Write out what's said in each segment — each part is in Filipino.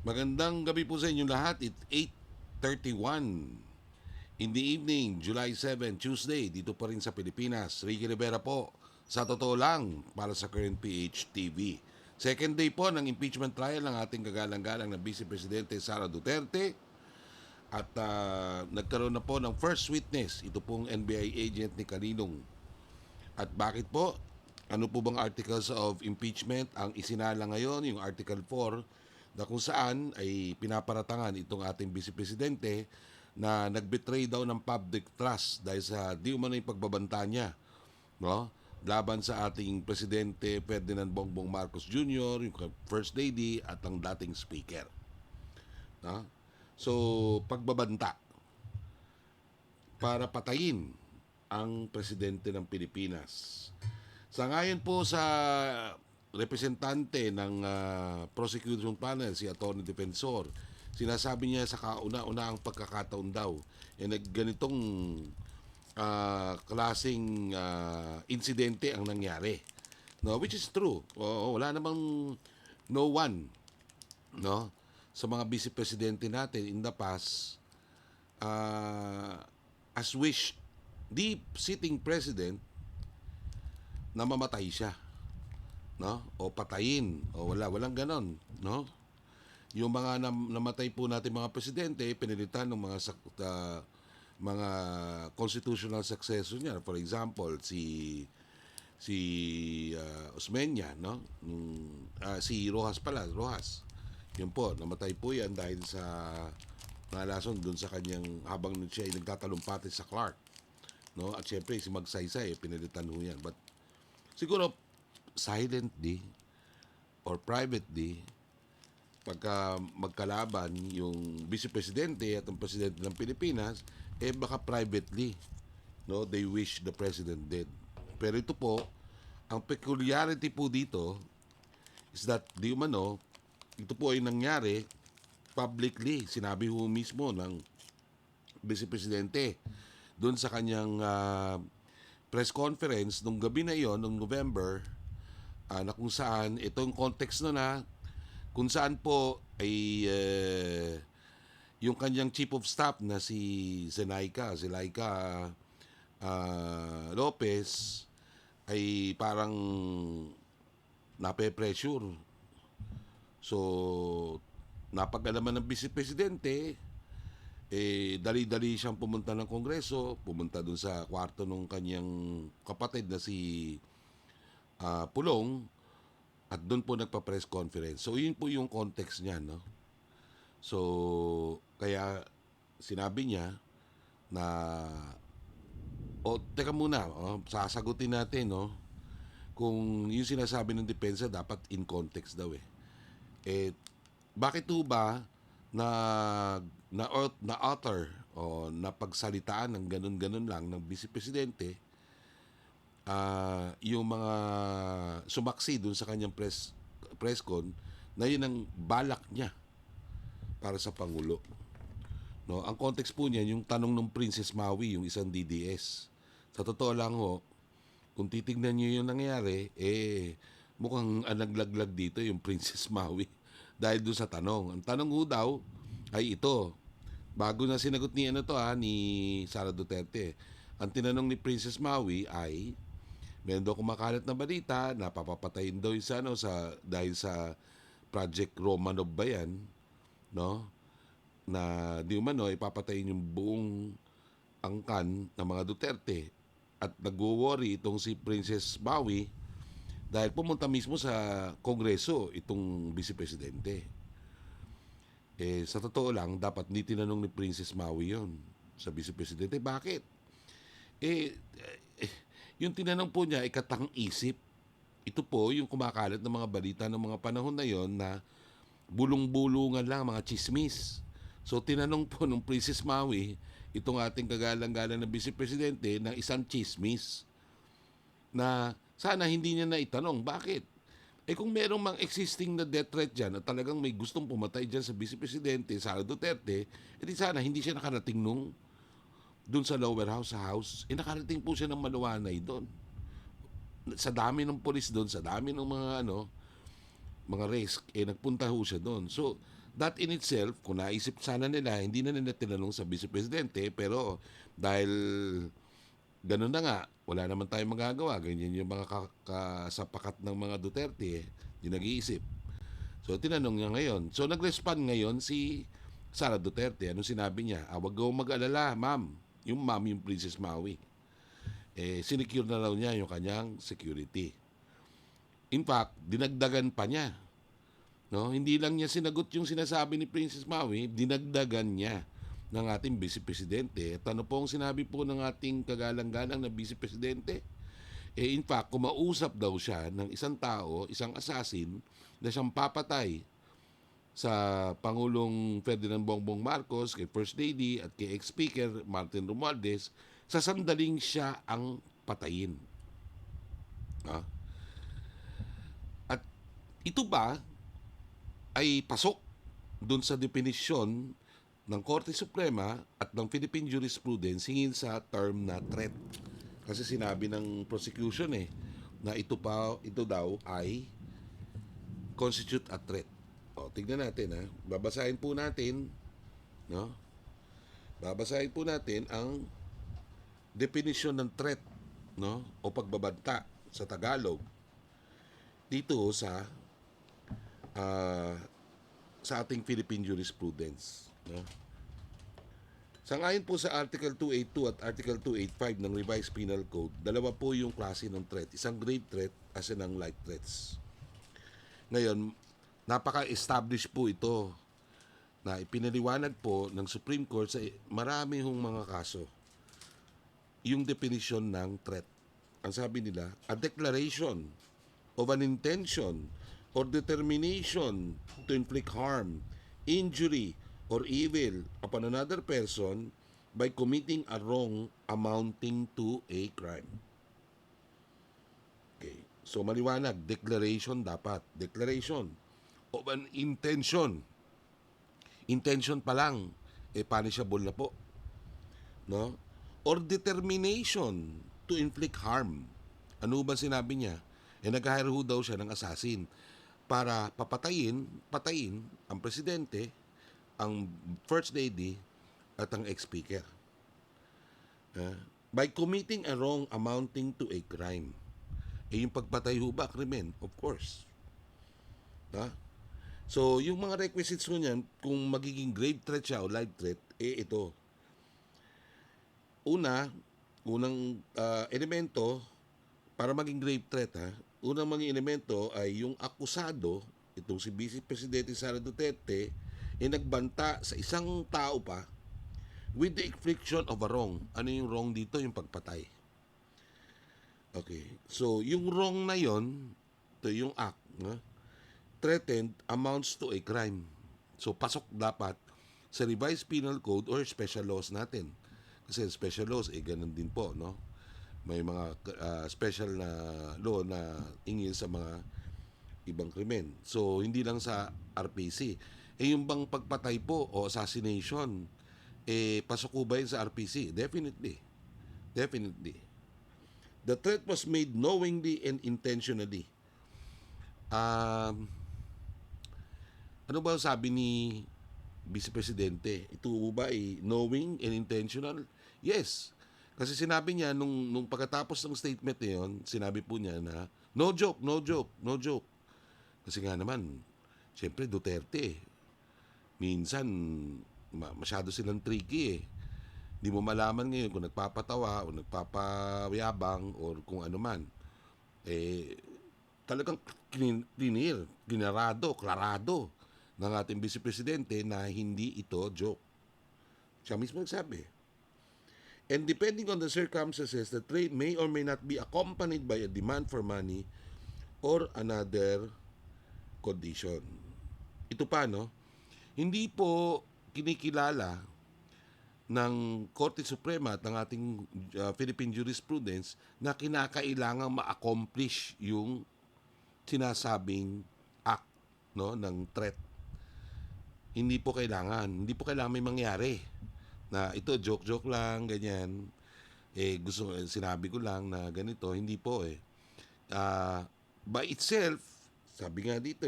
Magandang gabi po sa inyong lahat. It's 8:31 in the evening, July 7, Tuesday, dito pa rin sa Pilipinas. Ricky Rivera po, sa totoo lang, para sa Current PH TV. Second day po ng impeachment trial ng ating kagalang-galang na Vice Presidente Sara Duterte. At nagkaroon na po ng first witness, ito pong NBI agent ni Kaninong. At bakit po? Ano po bang articles of impeachment ang isinala ngayon, yung Article 4, na kung saan ay pinaparatangan itong ating Vice Presidente na nag-betray daw ng public trust dahil sa di umano'y pagbabanta niya, no? Laban sa ating Presidente Ferdinand Bongbong Marcos Jr., yung First Lady at ang dating Speaker. No? So, pagbabanta para patayin ang Presidente ng Pilipinas. Sa ngayon po sa representante ng prosecution panel, si Attorney Defensor, sinasabi niya sa kauna-unahang pagkakataon daw, ganitong klaseng insidente ang nangyari. No, which is true. Wala namang no one, no, sa mga vice presidente natin in the past as wished the sitting president na mamatay siya, no? O patayin, o walang ganon, no? Yung mga namatay po natin mga presidente, pinilitan ng mga constitutional successor niya. For example, si Osmeña, no? Si Rojas pala, Rojas. Yun po, namatay po yan dahil sa nalason doon sa kanyang habang siya ay nagtatalumpati sa Clark, no? At syempre si Magsaysay, pinilitan ho yan. But siguro silently or privately, pagka magkalaban yung vice presidente at ang presidente ng Pilipinas, baka privately, no, they wish the president dead. Pero ito po, ang peculiarity po dito is that di umano, ito po ay nangyari publicly. Sinabi ho mismo ng vice presidente doon sa kanyang press conference nung gabi na iyon, nung November, na kung saan, itong context na kung saan po ay yung kanyang chief of staff na si Zenaika Lopez ay parang nape-pressure. So, napag-alaman ng vice presidente, dali-dali siyang pumunta ng Kongreso, pumunta dun sa kwarto ng kanyang kapatid na si Pulong, at doon po nagpa-press conference. So, yun po yung context niya, no? So, kaya sinabi niya na, teka muna, sasagutin natin, no? Kung yung sinasabi ng depensa, dapat in context daw eh. Bakit po ba na na utter o napagsalitaan ng ganun-ganun lang ng vice presidente yung mga sumaksi dun sa kanyang press con na yun ang balak niya para sa Pangulo. No, ang context po niyan yung tanong ng Princess Maui, yung isang DDS. Sa totoo lang ho, kung titignan niyo yung nangyari, mukhang naglaglag dito yung Princess Maui dahil doon sa tanong. Ang tanong ho daw ay ito. Bago na sinagot ni ni Sara Duterte. Ang tinanong ni Princess Maui ay meron daw kumakalat na balita na papapatayin daw yung dahil sa Project Romanov ba yan, no? Na di umano ipapatayin yung buong angkan ng mga Duterte. At nagwo-worry itong si Princess Maui dahil pumunta mismo sa Kongreso itong Vice Presidente. Sa totoo lang, dapat hindi tinanong ni Princess Maui yon sa Vice Presidente. Bakit? Eh, yung tinanong po niya ay katang-isip. Ito po yung kumakalat ng mga balita ng mga panahon na yon na bulong-bulungan lang, mga chismis. So, tinanong po ng Princess Maui, itong ating kagalang-galang na Vice Presidente, ng isang chismis na sana hindi niya na itanong. Bakit? Kung merong mang existing na death threat dyan at talagang may gustong pumatay dyan sa Vice Presidente, Sara Duterte, edi sana hindi siya nakarating doon sa lower house, sa house. Nakarating po siya ng maluwanay doon. Sa dami ng polis doon, sa dami ng mga mga risk, nagpunta ho siya doon. So, that in itself, kung naisip sana nila, hindi na nila tinanong sa Vice Presidente, pero dahil ganun na nga, wala naman tayong magagawa, ganyan yung mga kasapakat ng mga Duterte, yung nag-iisip. So, tinanong niya ngayon. So, nag-respond ngayon si Sara Duterte. Anong sinabi niya? Wag kang mag-alala, ma'am. Yung ma'am, yung Princess Maui. Sinecure na raw niya yung kanyang security. In fact, dinagdagan pa niya. No? Hindi lang niya sinagot yung sinasabi ni Princess Maui, dinagdagan niya ng ating Vice Presidente. At ano po ang sinabi po ng ating kagalang-galang na Vice Presidente? In fact, kumausap daw siya ng isang tao, isang assassin, na siyang papatay sa Pangulong Ferdinand Bongbong Marcos, kay First Lady at kay ex-speaker Martin Romualdez, sa sandaling siya ang patayin. Ah? At ito ba ay pasok dun sa definisyon ng Korte Suprema at ng Philippine jurisprudence hingin sa term na threat. Kasi sinabi ng prosecution na ito daw ay constitute a threat. Tignan natin babasahin po natin, no? Babasahin po natin ang definition ng threat, no? O pagbabanta sa Tagalog dito sa ating Philippine jurisprudence, no? Sangayon po sa Article 282 at Article 285 ng Revised Penal Code, dalawa po yung klase ng threat. Isang grave threat as in ang light threats. Ngayon, napaka-establish po ito na ipinaliwanag po ng Supreme Court sa marami hong mga kaso yung definition ng threat. Ang sabi nila, a declaration of an intention or determination to inflict harm, injury, or evil upon another person by committing a wrong amounting to a crime. Okay. So maliwanag, declaration dapat. Declaration of an intention. Intention pa lang, punishable na po. No? Or determination to inflict harm. Ano ba sinabi niya? Nag-hire ho daw siya ng assassin para patayin ang presidente, ang First Lady, at ang ex-speaker. By committing a wrong amounting to a crime. Yung pagpatay ho ba, krimen? Of course. So, yung mga requisites ho niyan, kung magiging grave threat siya o live threat, ito. Unang elemento, para maging grave threat, unang mga elemento ay yung akusado, itong si Vice Presidente Sara Duterte, nagbanta sa isang tao pa with the infliction of a wrong. Ano yung wrong dito? Yung pagpatay. Okay. So, yung wrong na yon, ito yung act, threatened amounts to a crime. So, pasok dapat sa revised penal code or special laws natin. Kasi special laws, ganun din po, no? May mga special na law na ingil sa mga ibang krimen. So, hindi lang sa RPC. Yung bang pagpatay po o assassination, pasok ko ba yun sa RPC? Definitely. Definitely. The threat was made knowingly and intentionally. Ano ba sabi ni Vice Presidente? Ito ba ay knowing and intentional? Yes. Kasi sinabi niya, nung pagkatapos ng statement na yun, sinabi po niya na, no joke, no joke, no joke. Kasi nga naman, siyempre Duterte, minsan, masyado silang tricky Hindi mo malaman ngayon kung nagpapatawa o nagpapayabang or kung ano man. Talagang klarado ng ating Vice Presidente na hindi ito joke. Siya mismo nagsabi. And depending on the circumstances, the trade may or may not be accompanied by a demand for money or another condition. Ito pa, no? Hindi po kinikilala ng Korte Suprema at ng ating Philippine jurisprudence na kinakailangan ma-accomplish yung sinasabing act, no, ng threat. Hindi po kailangan may mangyari na ito joke lang, ganyan. Sinabi ko lang na ganito, hindi po by itself, sabi nga dito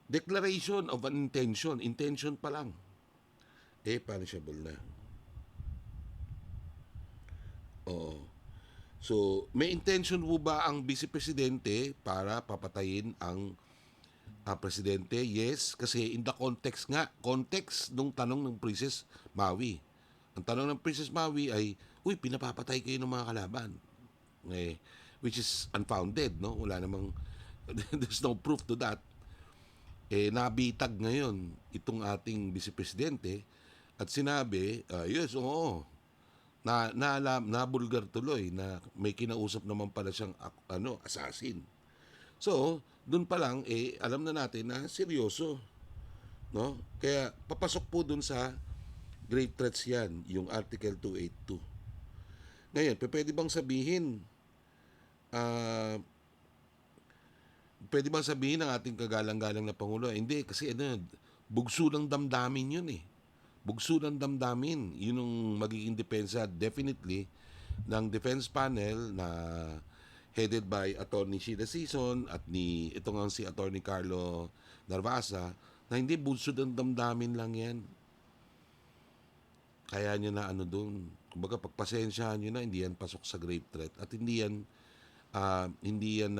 Declaration of an intention. Intention pa lang. Punishable na. Oo. So, may intention po ba ang Vice Presidente para papatayin ang presidente? Yes, kasi in the context nung tanong ng Princess Maui. Ang tanong ng Princess Maui ay, uy, pinapapatay kayo ng mga kalaban. Which is unfounded, no? Wala namang, there's no proof to that. Nabitag ngayon itong ating Vice Presidente at sinabi, yes, oo, nabulgar tuloy na may kinausap naman pala siyang assassin. So, doon pa lang alam na natin na seryoso, no? Kaya papasok po doon sa grave threats 'yan, yung Article 282. Ngayon, pwede bang sabihin pwede bang sabihin ng ating kagalang-galang na Pangulo, hindi kasi bugso ng damdamin 'yun eh. Bugso ng damdamin, yun ang magiging depensa definitely ng defense panel na headed by Attorney Sheila Sison at ito nga si Attorney Carlo Narvasa, na hindi bugso ng damdamin lang yan. Kaya nyo na doon. Kumbaga pagpasensyahan nyo na, hindi yan pasok sa grave threat at hindi yan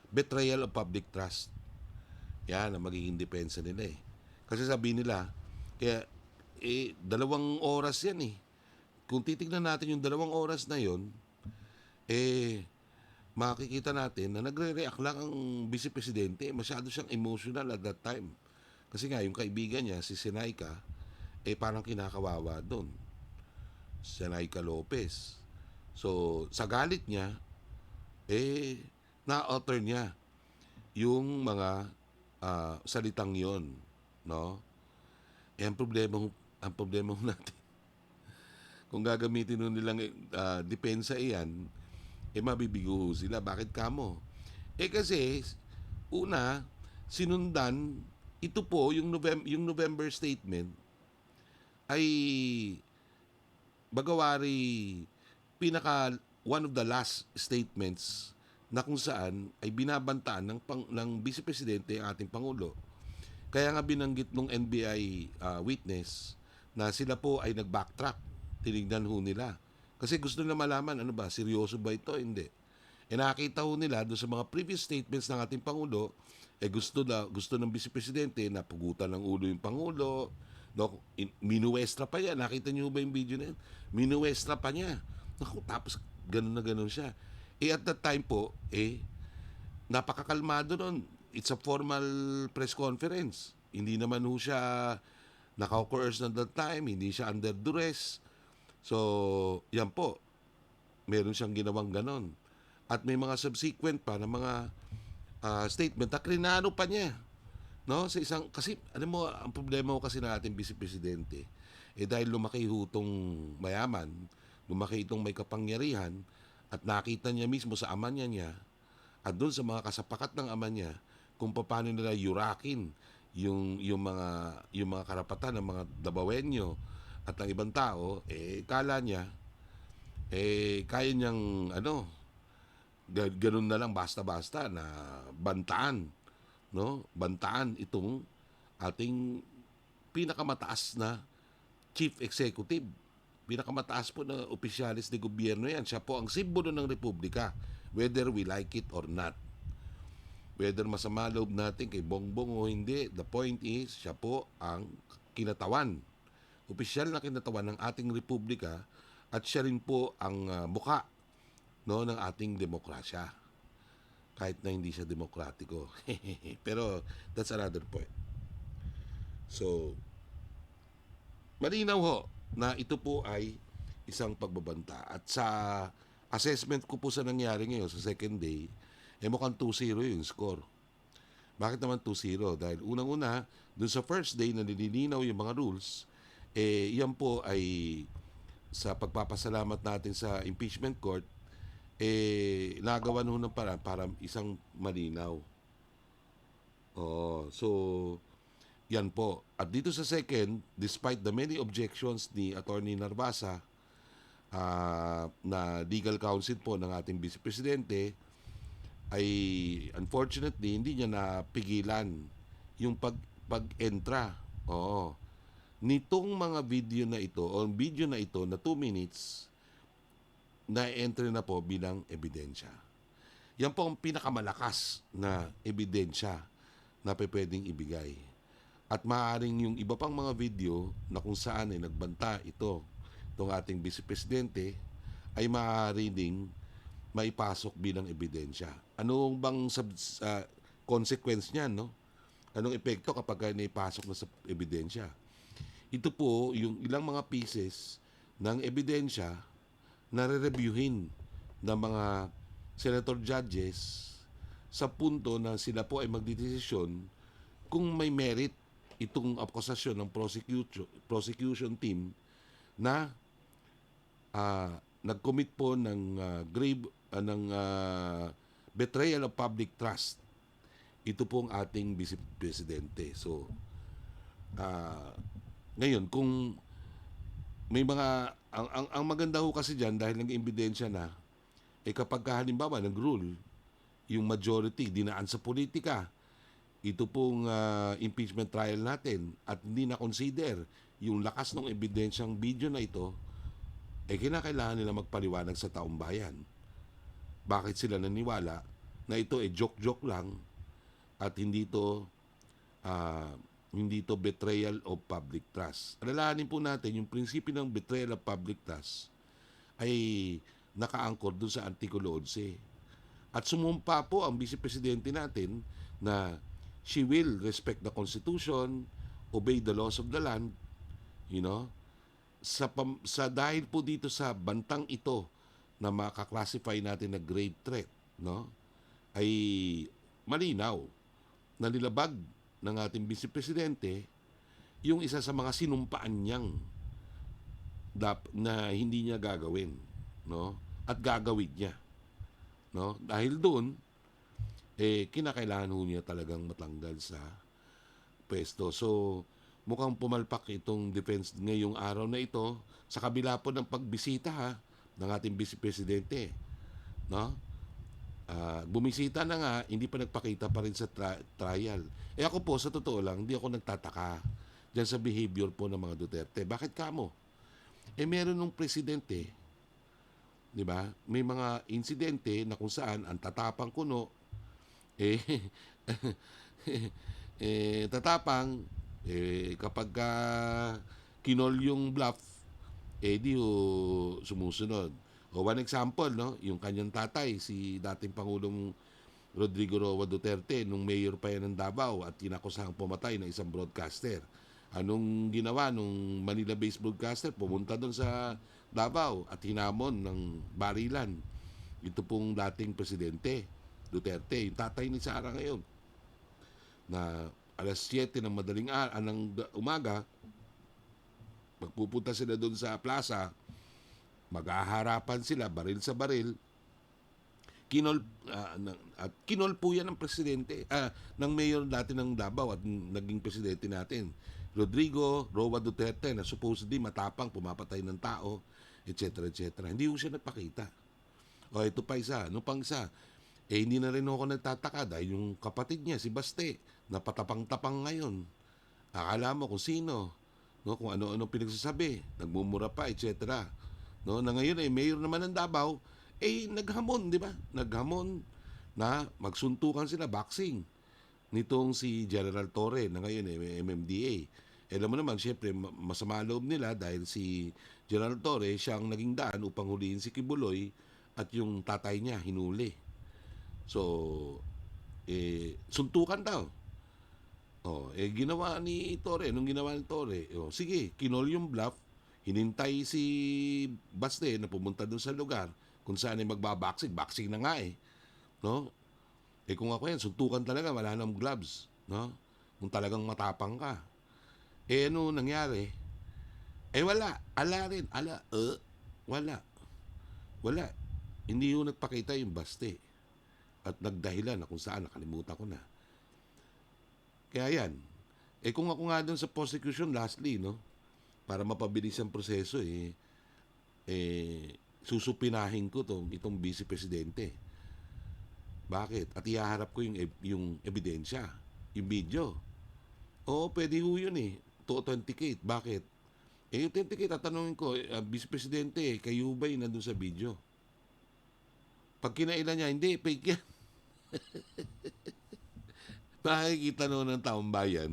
betrayal of public trust. Yan ang magiging depensa nila eh. Kasi sabi nila, kaya 2 oras yan eh. Kung titignan natin yung 2 oras na yon, makikita natin na nagre-react lang ang Vice Presidente. Masyado siyang emotional at that time. Kasi nga, yung kaibigan niya, si Zenaida, parang kinakawawa doon. Zenaida Lopez. So, sa galit niya, na-utter niya yung mga salitang yon, no? Ang problema natin, kung gagamitin nun nilang depensa iyan, mabibigo sila. Bakit kamo? Kasi, una, sinundan, ito po, yung November statement, ay bagawari one of the last statements na kung saan ay binabantaan ng Vice Presidente ang ating Pangulo. Kaya nga binanggit nung NBI witness na sila po ay nag-backtrack. Tinignan ho nila. Kasi gusto nila malaman, seryoso ba ito? Hindi. Nakita ho nila doon sa mga previous statements ng ating Pangulo, gusto ng Vice Presidente na pugutan ng ulo yung Pangulo. No, minuwestra pa yan. Nakita niyo ba yung video na yan? Minuwestra pa niya. Naku, tapos ganun na ganun siya. At that time po, napakakalmado nun. It's a formal press conference. Hindi naman ho siya naka-coerce na that time, hindi siya under duress. So, yan po. Meron siyang ginawang ganon. At may mga subsequent pa na mga statement na krinano pa niya. No? Sa isang, kasi, alam mo, ang problema ko kasi ng ating Vice Presidente, dahil lumaki hutong mayaman, lumaki itong may kapangyarihan, at nakita niya mismo sa ama niya, at doon sa mga kasapakat ng ama niya, kung paano nila yurakin yung mga karapatan ng mga Dabawenyo at ng ibang tao, kala niya kaya niyang ganun na lang basta-basta na bantaan, no? Bantaan itong ating pinakamataas na chief executive, pinakamataas po na opisyalis de gobyerno yan. Siya po ang simbolo ng republika, whether we like it or not. Whether masama loob natin kay Bongbong o hindi, the point is, siya po ang kinatawan. Opisyal na kinatawan ng ating republika at siya rin po ang mukha, no, ng ating demokrasya. Kahit na hindi siya demokratiko. Pero that's another point. So, malinaw ho na ito po ay isang pagbabanta. At sa assessment ko po sa nangyari ngayon sa second day, mukhang 2-0 yung score. Bakit naman 2-0? Dahil unang-una, dun sa first day na nililinaw yung mga rules, yan po ay sa pagpapasalamat natin sa impeachment court, nagawa nun ng para isang malinaw. So, yan po. At dito sa second, despite the many objections ni Attorney Narvasa, na legal counsel po ng ating Vice Presidente, ay unfortunately hindi niya napigilan yung pag-entra. Oo. Nitong mga video na ito, o video na ito na 2 minutes, na-enter na po bilang ebidensya. Yan po ang pinakamalakas na ebidensya na pwedeng ibigay. At maaaring yung iba pang mga video na kung saan ay nagbanta itong ating Vice Presidente, ay maaari ding maipasok bilang ebidensya. Ano bang consequence niyan, no? Anong epekto kapag naipasok na sa ebidensya? Ito po yung ilang mga pieces ng ebidensya na re-reviewin ng mga senator judges sa punto na sila po ay magdidesisyon kung may merit itong akusasyon ng prosecution team na nag-commit po ng grave betrayal of public trust. Ito po ang ating Vice Presidente. So, ngayon, kung may mga, ang maganda ho kasi dyan, dahil nag-ebidensya na, kapag halimbawa nag-rule, yung majority dinaan sa politika, ito pong impeachment trial natin, at hindi na-consider yung lakas ng ebidensyang video na ito, kinakailangan nila magpaliwanag sa taong bayan. Bakit sila naniwala na ito joke-joke lang at hindi to betrayal of public trust. Alalahanin po natin yung prinsipyo ng betrayal of public trust ay nakaangkor doon sa Artikulo 11. At sumumpa po ang Vice Presidente natin na she will respect the Constitution, obey the laws of the land, sa dahil po dito sa bantang ito na makaklasify natin na grave threat, ay malinaw na nilabag ng ating Vice Presidente yung isa sa mga sinumpaan niyang na hindi niya gagawin, at gagawin niya, dahil doon kinakailangan ho niya talagang matanggal sa pwesto. So mukhang pumalpak itong defense ngayong araw na ito sa kabila po ng pagbisita ng ating Vice Presidente, bumisita na nga, hindi pa nagpakita pa rin sa trial. Ako po, sa totoo lang, hindi ako nagtataka dyan sa behavior po ng mga Duterte. Bakit kamo? Meron nung presidente, di ba? May mga insidente na kung saan ang tatapang kuno, tatapang, kapag kinol yung bluff, di sumusunod. One example, yung kanyang tatay, si dating Pangulong Rodrigo Roa Duterte, nung mayor pa yan ng Davao at tinakusang pumatay ng isang broadcaster. Anong ginawa nung Manila-based broadcaster? Pumunta doon sa Davao at hinamon ng barilan. Ito pong dating presidente, Duterte, yung tatay ni Sara ngayon, na alas 7 ng madaling umaga, magpupunta sila doon sa plaza, maghaharapan sila, baril sa baril, kinol po yan ng presidente, ng mayor dati ng Davao at naging presidente natin, Rodrigo Roa Duterte, na supposedly matapang, pumapatay ng tao, etc. etc. Hindi ko siya nagpakita. Ito pa isa, ano pang isa, hindi na rin ako nagtataka dahil yung kapatid niya, si Baste, napatapang-tapang ngayon. Akala mo kung sino, kung ano-ano pinagsasabi, nagmumura pa, etc. Na ngayon mayor naman ng Davao, naghamon, di ba? Naghamon na magsuntukan sila, boxing, nitong si General Torre, na ngayon MMDA. Alam mo naman, syempre, masama loob nila dahil si General Torre, siyang naging daan upang huliin si Kibuloy at yung tatay niya, hinuli. So, suntukan daw. Ginawa ni Torre. Anong ginawa ni Torre? Sige, kinol yung bluff. Hinintay si Baste na pumunta dun sa lugar kung saan ay magbaboxing. Boxing na nga no? Kung ako yan, suntukan talaga, wala nang gloves. No? Kung talagang matapang ka. Ano nangyari? Wala. Ala rin. Wala. Wala. Hindi yung nagpakita yung Baste. At nagdahilan na kung saan, nakalimutan ko na. Kaya yan. Kung ako nga dun sa prosecution, lastly, para mapabilis ang proseso, susupinahin ko itong Vice Presidente. Bakit? At ihaharap ko yung ebidensya, yung video. Oo, pwede ho yun eh. To authenticate. Bakit? Eh, authenticate, tatanungin ko, Vice Presidente, kayo ba yung nandun sa video? Pag kinailan niya, hindi, fake yan. Makikita noon ng taong bayan,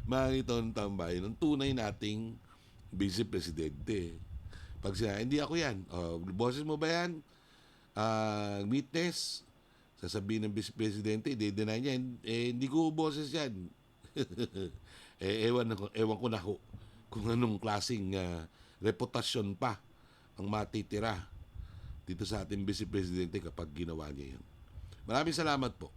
makikita ng taong bayan, ang tunay nating Vice Presidente. Pag siya, hindi ako yan. Boses mo ba yan? Witness? Sasabihin ng Vice Presidente, i-deny niya, hindi ko boses yan. Ewan ko na ho kung anong klaseng reputasyon pa ang matitira dito sa ating Vice Presidente kapag ginawa niya yan. Maraming salamat po.